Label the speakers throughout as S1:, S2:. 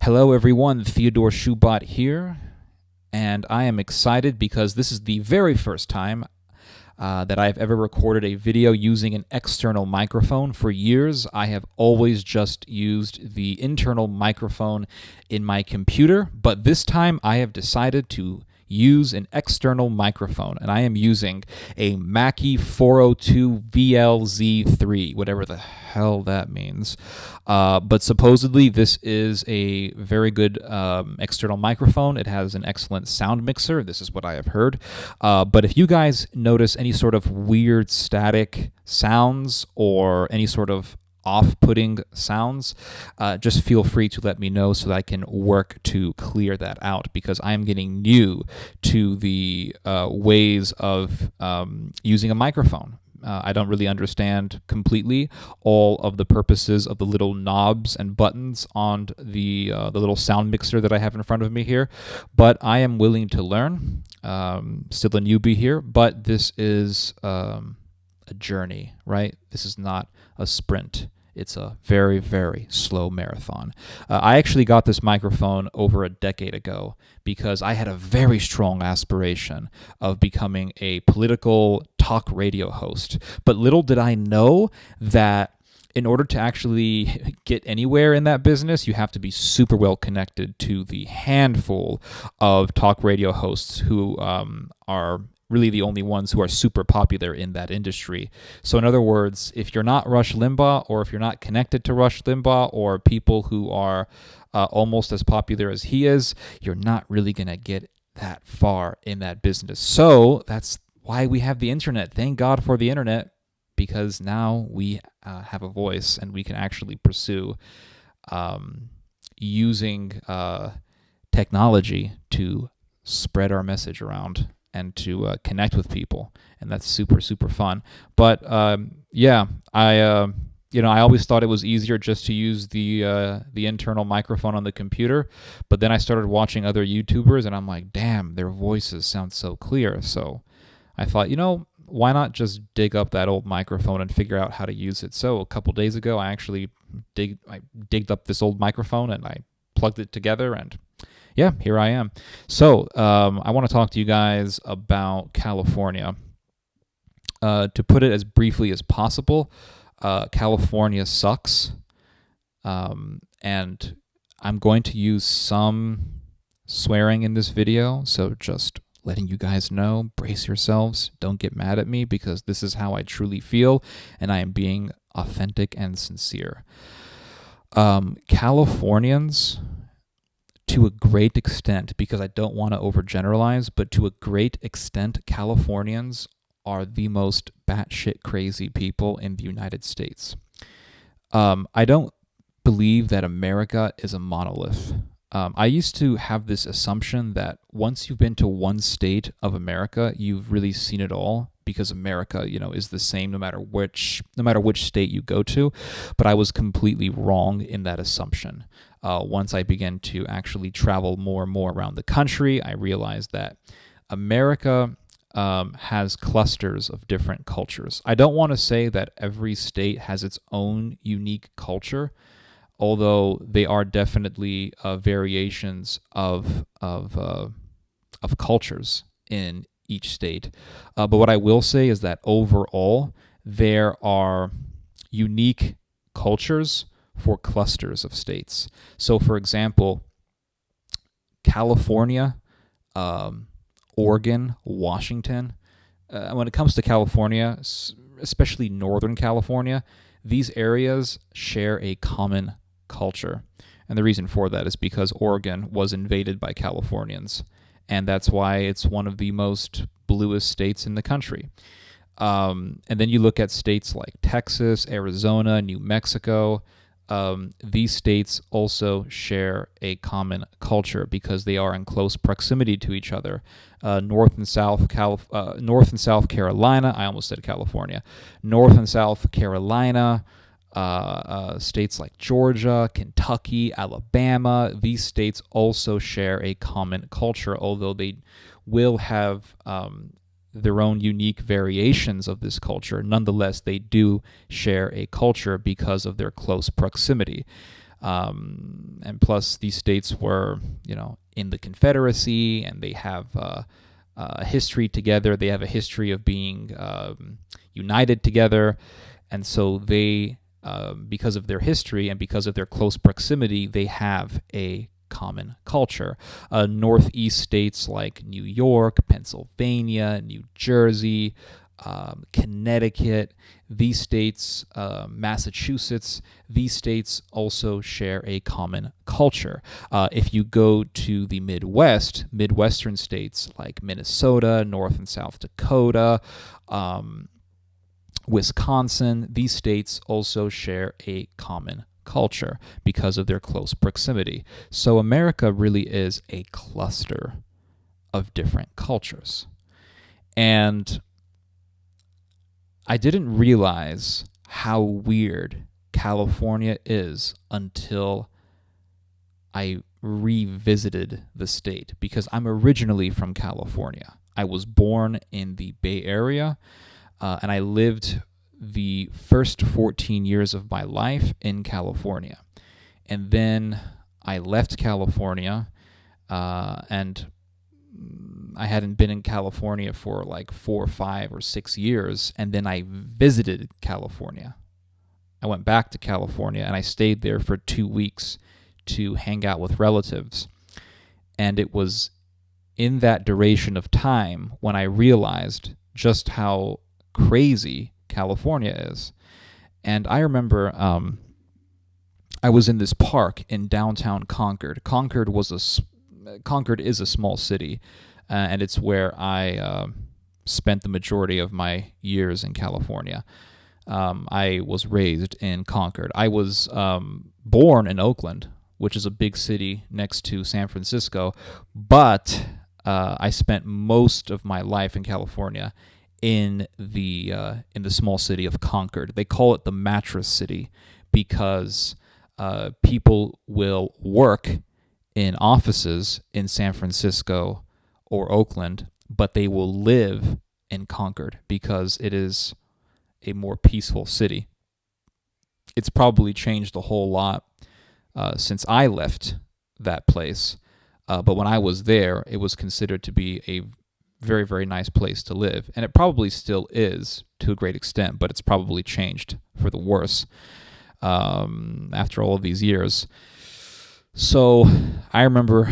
S1: Hello, everyone. Theodore Schubot here, and I am excited because this is the very first time that I've ever recorded a video using an external microphone. For years, I have always just used the internal microphone in my computer, but this time I have decided to use an external microphone, and I am using a Mackie 402 VLZ3, whatever the hell that means. But supposedly this is a very good external microphone. It has an excellent sound mixer. This is what I have heard. But if you guys notice any sort of weird static sounds or any sort of off-putting sounds, just feel free to let me know so that I can work to clear that out, because I am getting new to the ways of using a microphone. I don't really understand completely all of the purposes of the little knobs and buttons on the little sound mixer that I have in front of me here, but I am willing to learn. Still a newbie here, but this is a journey, right? This is not a sprint. It's a very, very slow marathon. I actually got this microphone over a decade ago because I had a very strong aspiration of becoming a political talk radio host. But little did I know that in order to actually get anywhere in that business, you have to be super well connected to the handful of talk radio hosts who are really the only ones who are super popular in that industry. So in other words, if you're not Rush Limbaugh, or if you're not connected to Rush Limbaugh, or people who are almost as popular as he is, you're not really going to get that far in that business. So that's why we have the internet. Thank God for the internet, because now we have a voice and we can actually pursue using technology to spread our message around and to connect with people, and that's super, super fun. But I always thought it was easier just to use the internal microphone on the computer, but then I started watching other YouTubers, and I'm like, damn, their voices sound so clear. So I thought, why not just dig up that old microphone and figure out how to use it? So a couple days ago, I actually digged up this old microphone and I plugged it together, and yeah, here I am. So I want to talk to you guys about California. To put it as briefly as possible, California sucks. And I'm going to use some swearing in this video, so just letting you guys know, brace yourselves. Don't get mad at me, because this is how I truly feel, and I am being authentic and sincere. Californians, to a great extent, because I don't want to overgeneralize, but to a great extent, Californians are the most batshit crazy people in the United States. I don't believe that America is a monolith. I used to have this assumption that once you've been to one state of America, you've really seen it all, because America, is the same no matter which state you go to. But I was completely wrong in that assumption. Once I began to actually travel more and more around the country, I realized that America has clusters of different cultures. I don't want to say that every state has its own unique culture, although they are definitely variations of cultures in each state. But what I will say is that overall, there are unique cultures for clusters of states. So, for example, California, Oregon, Washington, when it comes to California, especially Northern California, these areas share a common culture. And the reason for that is because Oregon was invaded by Californians, and that's why it's one of the most bluest states in the country. And then you look at states like Texas, Arizona, New Mexico. These states also share a common culture because they are in close proximity to each other. North and South Carolina. I almost said California. North and South Carolina. States like Georgia, Kentucky, Alabama. These states also share a common culture, although they will have their own unique variations of this culture. Nonetheless, they do share a culture because of their close proximity. And plus, these states were, in the Confederacy, and they have a history together. They have a history of being united together. And so they, because of their history and because of their close proximity, they have a common culture. Northeast states like New York, Pennsylvania, New Jersey, Connecticut, these states, Massachusetts, these states also share a common culture. If you go to the Midwestern states like Minnesota, North and South Dakota, Wisconsin, these states also share a common culture because of their close proximity. So America really is a cluster of different cultures. And I didn't realize how weird California is until I revisited the state, because I'm originally from California. I was born in the Bay Area, and I lived the first 14 years of my life in California. And then I left California, and I hadn't been in California for like 4 or 5 or 6 years, and then I visited California. I went back to California, and I stayed there for 2 weeks to hang out with relatives. And it was in that duration of time when I realized just how crazy California is. And I remember I was in this park in downtown Concord. Concord is a small city, and it's where I spent the majority of my years in California. I was raised in Concord. I was born in Oakland, which is a big city next to San Francisco, but I spent most of my life in California in the small city of Concord. They call it the Mattress City because people will work in offices in San Francisco or Oakland, but they will live in Concord because it is a more peaceful city. It's probably changed a whole lot since I left that place, but when I was there, it was considered to be a very, very nice place to live, and it probably still is to a great extent, but it's probably changed for the worse after all of these years. So I remember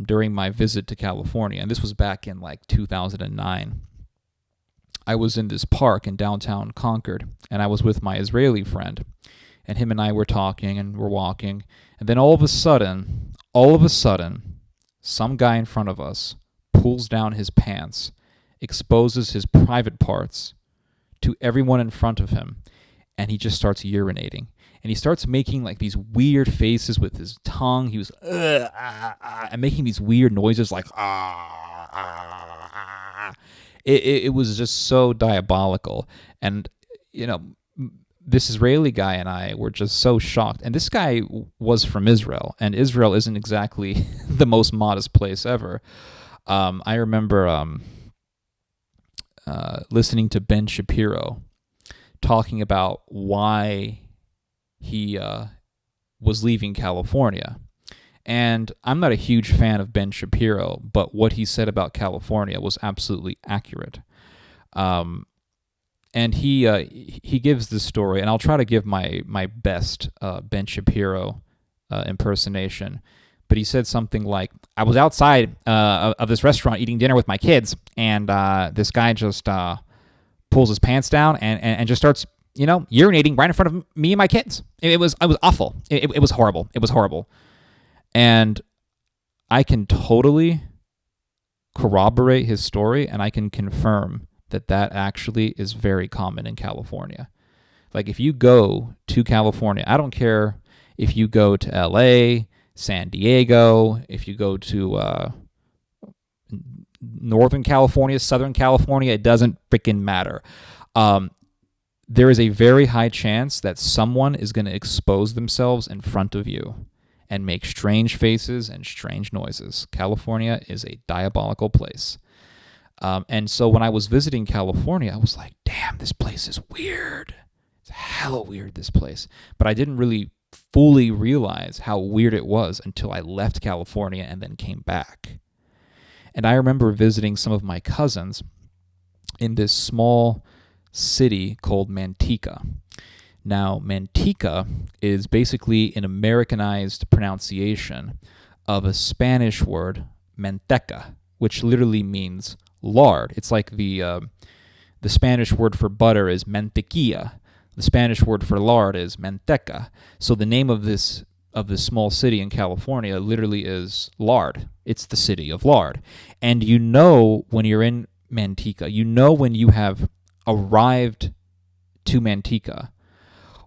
S1: during my visit to California, and this was back in like 2009, I was in this park in downtown Concord, and I was with my Israeli friend, and him and I were talking and we're walking, and then all of a sudden, some guy in front of us pulls down his pants, exposes his private parts to everyone in front of him, and he just starts urinating. And he starts making like these weird faces with his tongue. He was and making these weird noises like It was just so diabolical. And this Israeli guy and I were just so shocked. And this guy was from Israel, and Israel isn't exactly the most modest place ever. I remember listening to Ben Shapiro talking about why he was leaving California. And I'm not a huge fan of Ben Shapiro, but what he said about California was absolutely accurate. And he gives this story, and I'll try to give my best Ben Shapiro impersonation. But he said something like, I was outside of this restaurant eating dinner with my kids, and this guy just pulls his pants down and just starts, urinating right in front of me and my kids. It was awful. It was horrible. It was horrible. And I can totally corroborate his story, and I can confirm that actually is very common in California. Like, if you go to California, I don't care if you go to LA, San Diego, if you go to Northern California, Southern California, it doesn't freaking matter. There is a very high chance that someone is going to expose themselves in front of you and make strange faces and strange noises. California is a diabolical place. And so when I was visiting California, I was like, damn, this place is weird. It's hella weird, this place. But I didn't really fully realize how weird it was until I left California and then came back. And I remember visiting some of my cousins in this small city called Manteca. Now, Manteca is basically an Americanized pronunciation of a Spanish word, manteca, which literally means lard. It's like the Spanish word for butter is mantequilla. The Spanish word for lard is manteca. So the name of this small city in California literally is lard. It's the city of lard. And you know when you're in Manteca, you know when you have arrived to Manteca,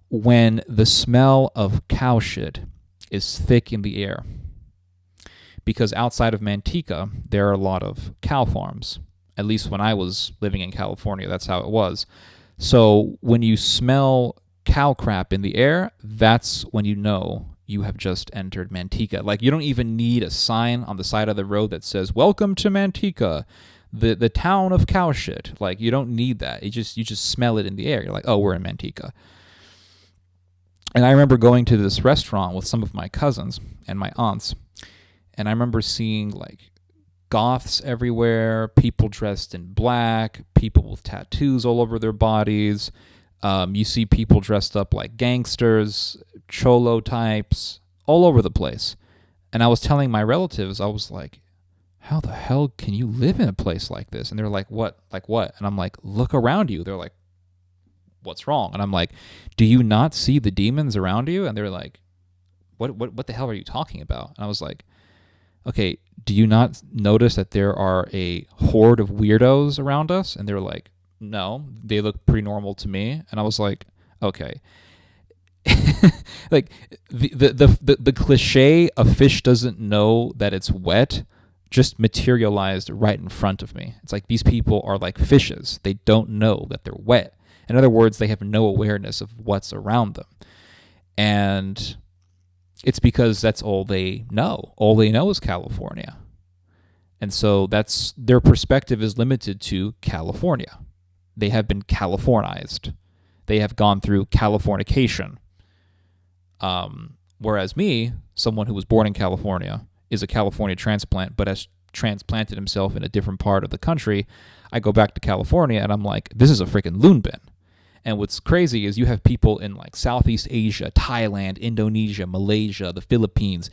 S1: when the smell of cow shit is thick in the air. Because outside of Manteca, there are a lot of cow farms. At least when I was living in California, that's how it was. So when you smell cow crap in the air, that's when you know you have just entered Manteca. Like, you don't even need a sign on the side of the road that says, "Welcome to Manteca, the town of cow shit." Like, you don't need that. You just smell it in the air. You're like, oh, we're in Manteca. And I remember going to this restaurant with some of my cousins and my aunts, and I remember seeing like goths everywhere, people dressed in black, people with tattoos all over their bodies. You see people dressed up like gangsters, cholo types, all over the place. And I was telling my relatives, I was like, how the hell can you live in a place like this? And they're like, what? Like what? And I'm like, look around you. They're like, what's wrong? And I'm like, do you not see the demons around you? And they're like, what the hell are you talking about? And I was like, okay, do you not notice that there are a horde of weirdos around us? And they're like, no, they look pretty normal to me. And I was like, okay. Like the cliche, a fish doesn't know that it's wet, just materialized right in front of me. It's like these people are like fishes. They don't know that they're wet. In other words, they have no awareness of what's around them. And it's because that's all they know. All they know is California. And so that's their perspective is limited to California. They have been Californized. They have gone through Californication. Whereas me, someone who was born in California, is a California transplant, but has transplanted himself in a different part of the country. I go back to California and I'm like, this is a freaking loon bin. And what's crazy is you have people in like Southeast Asia, Thailand, Indonesia, Malaysia, the Philippines,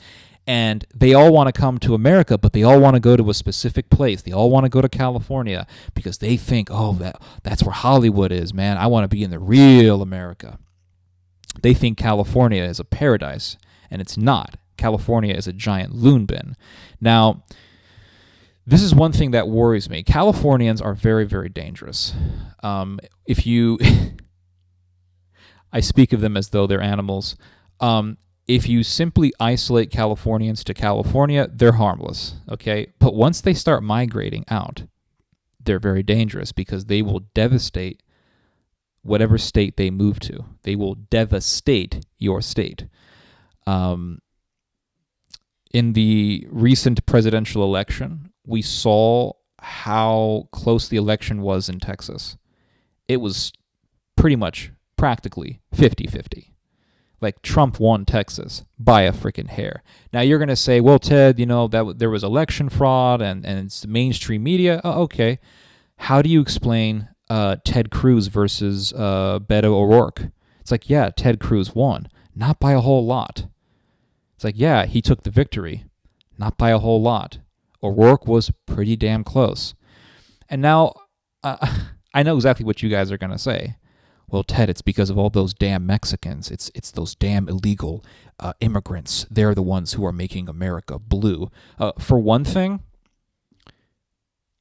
S1: and they all want to come to America, but they all want to go to a specific place. They all want to go to California because they think, oh, that's where Hollywood is, man. I want to be in the real America. They think California is a paradise, and it's not. California is a giant loon bin. Now, this is one thing that worries me. Californians are very, very dangerous. If you... I speak of them as though they're animals. If you simply isolate Californians to California, they're harmless, okay? But once they start migrating out, they're very dangerous because they will devastate whatever state they move to. They will devastate your state. In the recent presidential election, we saw how close the election was in Texas. It was pretty much practically 50-50. Like, Trump won Texas by a freaking hair. Now, you're going to say, well, Ted, that there was election fraud and it's the mainstream media. Oh, okay. How do you explain Ted Cruz versus Beto O'Rourke? It's like, yeah, Ted Cruz won. Not by a whole lot. It's like, yeah, he took the victory. Not by a whole lot. O'Rourke was pretty damn close. And now, I know exactly what you guys are going to say. Well, Ted, it's because of all those damn Mexicans. It's those damn illegal immigrants. They're the ones who are making America blue. For one thing,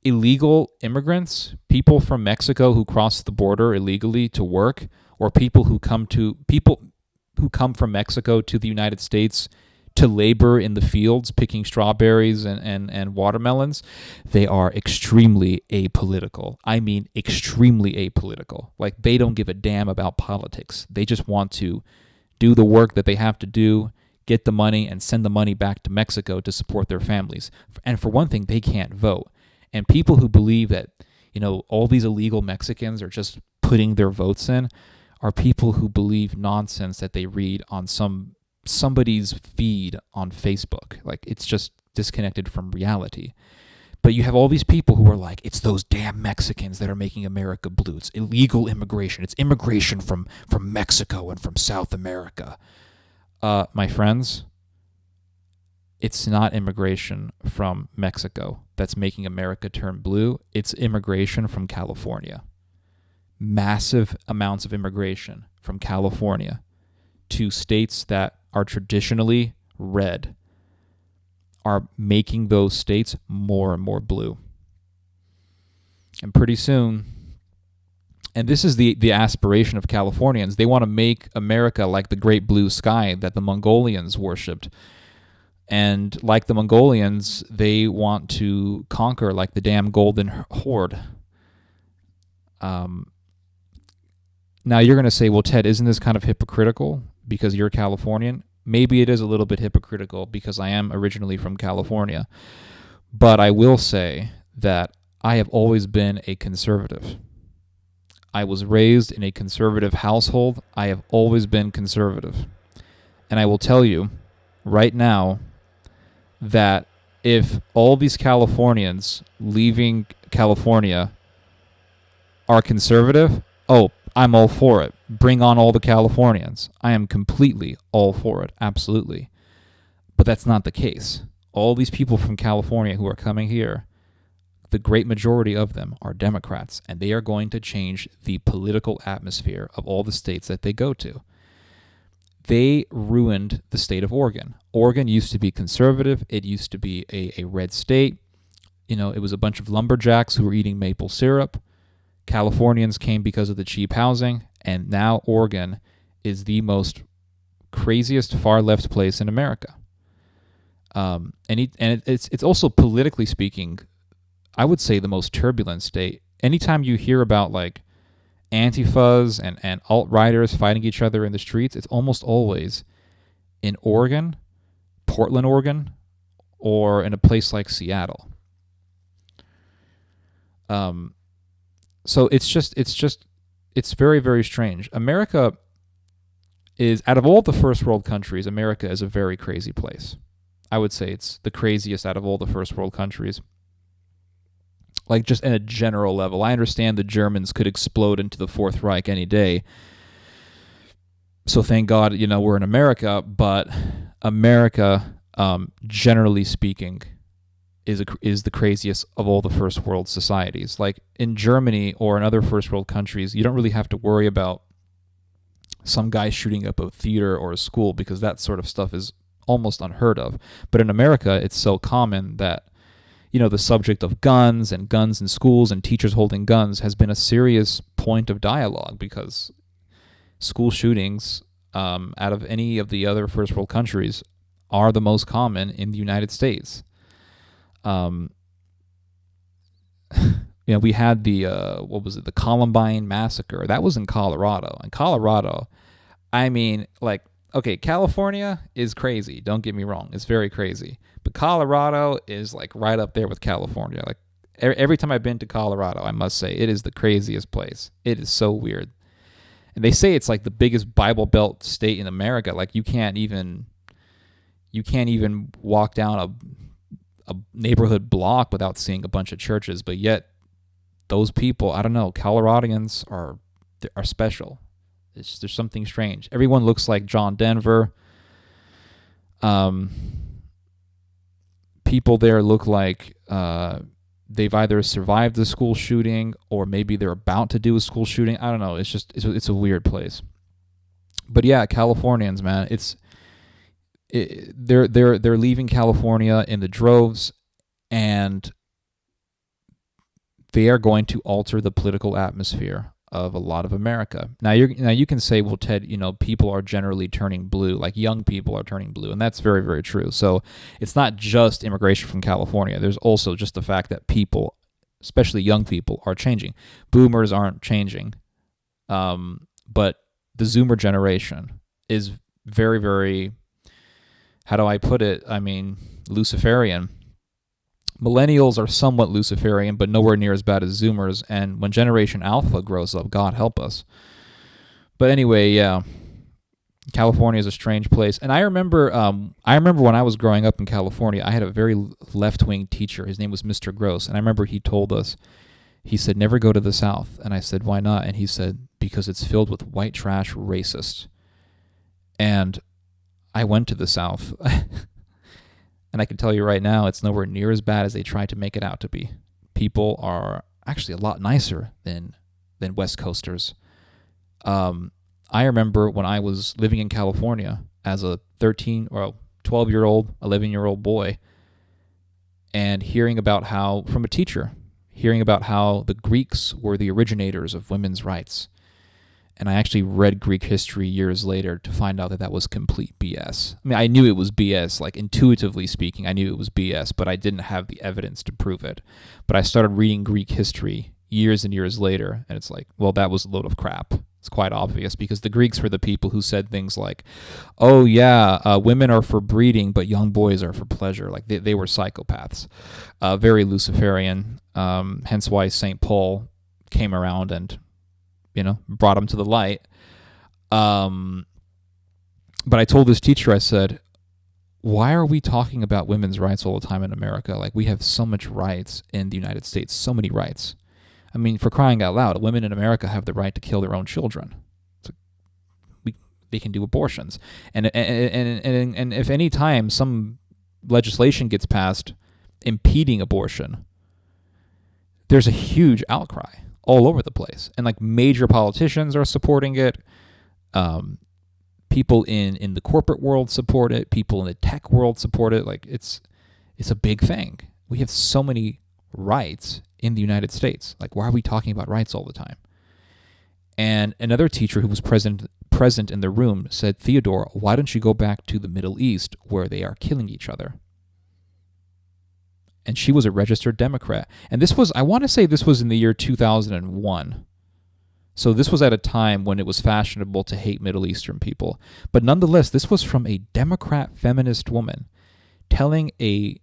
S1: illegal immigrants, people from Mexico who cross the border illegally to work, or people who come from Mexico to the United States to labor in the fields picking strawberries and watermelons, they are extremely apolitical. I mean extremely apolitical. Like, they don't give a damn about politics. They just want to do the work that they have to do, get the money, and send the money back to Mexico to support their families. And for one thing, they can't vote. And people who believe that, all these illegal Mexicans are just putting their votes in are people who believe nonsense that they read on some somebody's feed on Facebook. Like, it's just disconnected from reality. But you have all these people who are like, it's those damn Mexicans that are making America blue. It's illegal immigration. It's immigration from Mexico and from South America. My friends, it's not immigration from Mexico that's making America turn blue. It's immigration from California. Massive amounts of immigration from California to states that are traditionally red are making those states more and more blue. And pretty soon, and this is the aspiration of Californians, they want to make America like the great blue sky that the Mongolians worshipped. And like the Mongolians, they want to conquer like the damn golden horde. Now you're going to say, well, Ted, isn't this kind of hypocritical because you're a Californian? Maybe it is a little bit hypocritical because I am originally from California. But I will say that I have always been a conservative. I was raised in a conservative household. I have always been conservative. And I will tell you right now that if all these Californians leaving California are conservative, I'm all for it. Bring on all the Californians. I am completely all for it, absolutely. But that's not the case. All these people from California who are coming here, the great majority of them are Democrats, and they are going to change the political atmosphere of all the states that they go to. They ruined the state of Oregon. Oregon used to be conservative. It used to be a red state. It was a bunch of lumberjacks who were eating maple syrup. Californians came because of the cheap housing, and now Oregon is the most craziest far left place in America. It's also, politically speaking, I would say the most turbulent state. Anytime you hear about like Antifas and alt-righters fighting each other in the streets, it's almost always in Oregon, Portland, Oregon, or in a place like Seattle. So it's very, very strange. America is, out of all the first world countries, America is a very crazy place. I would say it's the craziest out of all the first world countries. Like, just in a general level. I understand the Germans could explode into the Fourth Reich any day. So thank God, we're in America. But America, generally speaking, is the craziest of all the first world societies. Like in Germany or in other first world countries, you don't really have to worry about some guy shooting up a theater or a school because that sort of stuff is almost unheard of. But in America, it's so common that, the subject of guns in schools and teachers holding guns has been a serious point of dialogue because school shootings, out of any of the other first world countries, are the most common in the United States. We had the Columbine massacre. That was in Colorado. And Colorado, California is crazy. Don't get me wrong. It's very crazy. But Colorado is like right up there with California. Like every time I've been to Colorado, I must say it is the craziest place. It is so weird. And they say it's like the biggest Bible Belt state in America. Like you can't even walk down a neighborhood block without seeing a bunch of churches, but yet those people, I don't know, Coloradians are special. There's something strange. Everyone looks like John Denver. People there look like they've either survived the school shooting or maybe they're about to do a school shooting. I don't know. It's a weird place. But yeah, Californians, man, they're leaving California in the droves, and they are going to alter the political atmosphere of a lot of America. Now you can say, well, Ted, people are generally turning blue, like young people are turning blue, and that's very, very true. So it's not just immigration from California. There's also just the fact that people, especially young people, are changing. Boomers aren't changing, but the Zoomer generation is very, very, how do I put it? Luciferian. Millennials are somewhat Luciferian, but nowhere near as bad as Zoomers. And when Generation Alpha grows up, God help us. But anyway, yeah, California is a strange place, and I remember when I was growing up in California, I had a very left-wing teacher. His name was Mr. Gross, and I remember he told us, he said, never go to the South. And I said, why not? And he said, because it's filled with white trash racists. And I went to the South, and I can tell you right now, it's nowhere near as bad as they try to make it out to be. People are actually a lot nicer than West Coasters. I remember when I was living in California as a 13 or 12-year-old, 11-year-old boy, and hearing about how, from a teacher, hearing about how the Greeks were the originators of women's rights. And I actually read Greek history years later to find out that that was complete BS. I mean, I knew it was BS, like intuitively speaking, I knew it was BS, but I didn't have the evidence to prove it. But I started reading Greek history years and years later, and it's like, well, that was a load of crap. It's quite obvious, because the Greeks were the people who said things like, oh yeah, women are for breeding, but young boys are for pleasure. Like they were psychopaths, very Luciferian, hence why St. Paul came around and, brought them to the light. But I told this teacher, I said, why are we talking about women's rights all the time in America? Like, we have so much rights in the United States, so many rights. I mean, for crying out loud, women in America have the right to kill their own children. They can do abortions. And if any time some legislation gets passed impeding abortion, there's a huge outcry all over the place. And like major politicians are supporting it. People in the corporate world support it. People in the tech world support it. Like it's a big thing. We have so many rights in the United States. Like, why are we talking about rights all the time? And another teacher who was present in the room said, Theodore, why don't you go back to the Middle East where they are killing each other? And she was a registered Democrat. And this was, I want to say this was in the year 2001. So this was at a time when it was fashionable to hate Middle Eastern people. But nonetheless, this was from a Democrat feminist woman telling a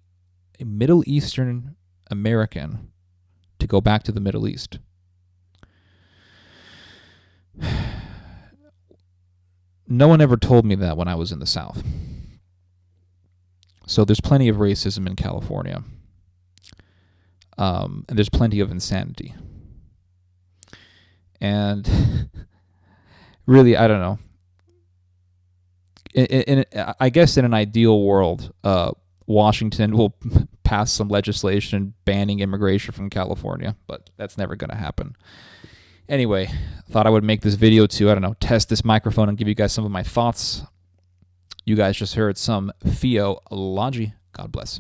S1: Middle Eastern American to go back to the Middle East. No one ever told me that when I was in the South. So there's plenty of racism in California. And there's plenty of insanity. And really, I don't know. I guess in an ideal world, Washington will pass some legislation banning immigration from California, but that's never going to happen. Anyway, I thought I would make this video to, test this microphone and give you guys some of my thoughts. You guys just heard some theology. God bless.